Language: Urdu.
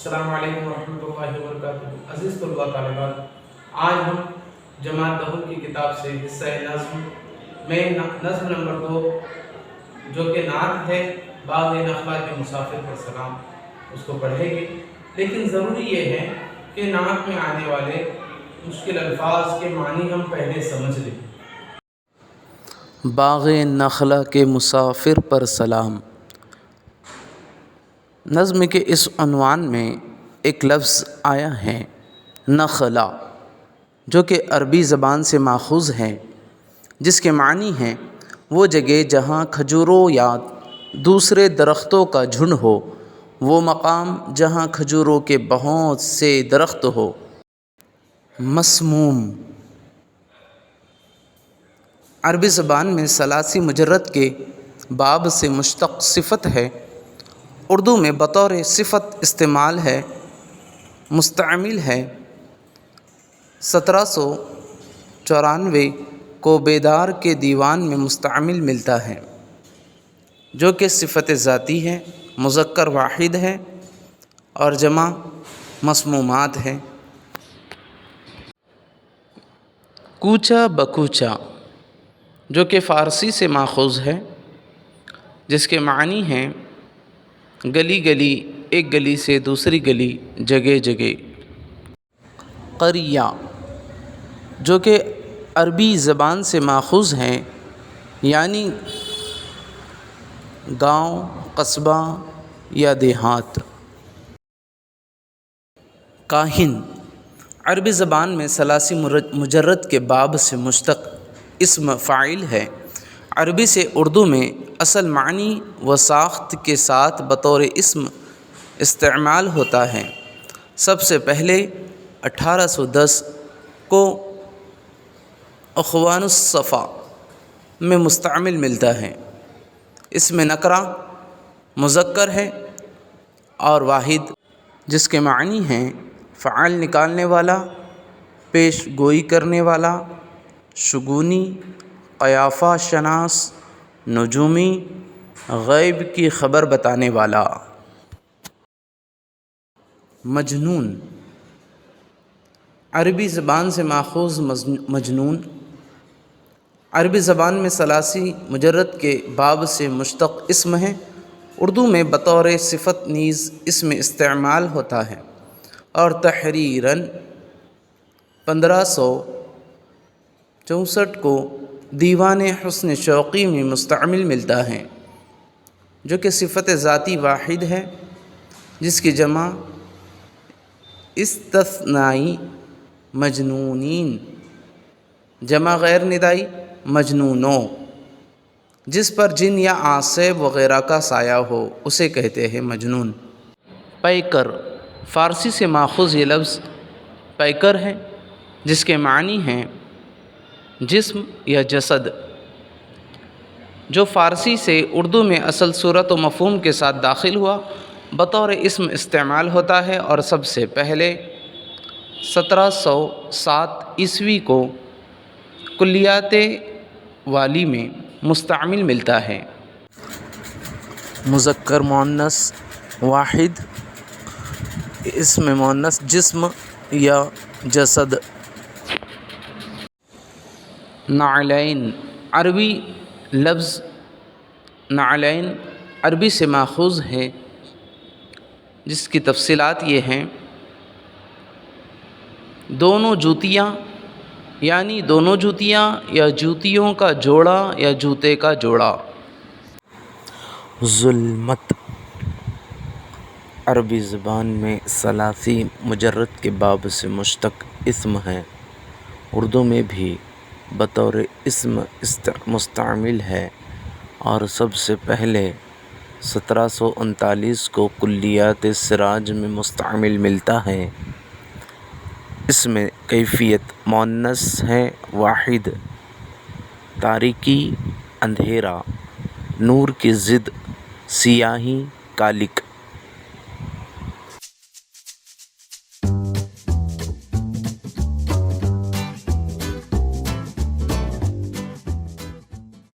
السلام علیکم ورحمۃ اللہ وبرکاتہ۔ عزیز طلباء طالبات، آج ہم جماعت دہل کی کتاب سے حصہ نظم میں نظم نمبر 2 جو کہ نعت ہے باغ نخلا کے مسافر پر سلام، اس کو پڑھیں گے۔ لیکن ضروری یہ ہے کہ نعت میں آنے والے مشکل الفاظ کے معنی ہم پہلے سمجھ لیں۔ باغ نخلا کے مسافر پر سلام۔ نظم کے اس عنوان میں ایک لفظ آیا ہے نخلا، جو کہ عربی زبان سے ماخوذ ہے، جس کے معنی ہیں وہ جگہ جہاں کھجوروں یا دوسرے درختوں کا جھنڈ ہو، وہ مقام جہاں کھجوروں کے بہت سے درخت ہو۔ مسموم عربی زبان میں ثلاثی مجرد کے باب سے مشتق صفت ہے، اردو میں بطور صفت استعمال ہے، مستعمل ہے۔ 1794 کو بیدار کے دیوان میں مستعمل ملتا ہے، جو کہ صفت ذاتی ہے، مذکر واحد ہے اور جمع مسمومات ہے۔ کوچہ بکوچہ، جو کہ فارسی سے ماخوذ ہے، جس کے معنی ہیں گلی گلی، ایک گلی سے دوسری گلی، جگہ جگہ۔ قریہ، جو کہ عربی زبان سے ماخوذ ہیں، یعنی گاؤں، قصبہ یا دیہات۔ کاہن عربی زبان میں ثلاثی مجرد کے باب سے مشتق اسم فاعل ہے، عربی سے اردو میں اصل معنی و ساخت کے ساتھ بطور اسم استعمال ہوتا ہے۔ سب سے پہلے 1810 کو اخوان الصفا میں مستعمل ملتا ہے۔ اس میں نکرہ مذکر ہے اور واحد، جس کے معنی ہیں فعال نکالنے والا، پیش گوئی کرنے والا، شگونی، قیافہ شناس، نجومی، غیب کی خبر بتانے والا۔ مجنون عربی زبان سے ماخوذ مجنون، عربی زبان میں ثلاثی مجرد کے باب سے مشتق اسم ہے، اردو میں بطور صفت نیز اس میں استعمال ہوتا ہے اور تحریراً 1564 کو دیوان حسن شوقی میں مستعمل ملتا ہے، جو کہ صفت ذاتی واحد ہے، جس کی جمع استثنائی مجنونین، جمع غیر ندائی مجنونوں، جس پر جن یا عاصب وغیرہ کا سایہ ہو اسے کہتے ہیں مجنون۔ پیکر فارسی سے ماخوذ یہ لفظ پیکر ہے، جس کے معنی ہیں جسم یا جسد، جو فارسی سے اردو میں اصل صورت و مفہوم کے ساتھ داخل ہوا، بطور اسم استعمال ہوتا ہے اور سب سے پہلے 1707 عیسوی کو کلیات والی میں مستعمل ملتا ہے۔ مذکر مؤنث واحد، اسم مؤنث جسم یا جسد۔ نعلین عربی لفظ نعلین عربی سے ماخوذ ہے، جس کی تفصیلات یہ ہیں دونوں جوتیاں، یعنی دونوں جوتیاں یا جوتیوں کا جوڑا یا جوتے کا جوڑا۔ ظلمت عربی زبان میں ثلاثی مجرد کے باب سے مشتق اسم ہے، اردو میں بھی بطور اسم مستعمل ہے اور سب سے پہلے 1739 کو کلیات سراج میں مستعمل ملتا ہے۔ اس میں کیفیت مؤنث ہے واحد، تاریکی اندھیرا، نور کی ضد سیاہی کالک۔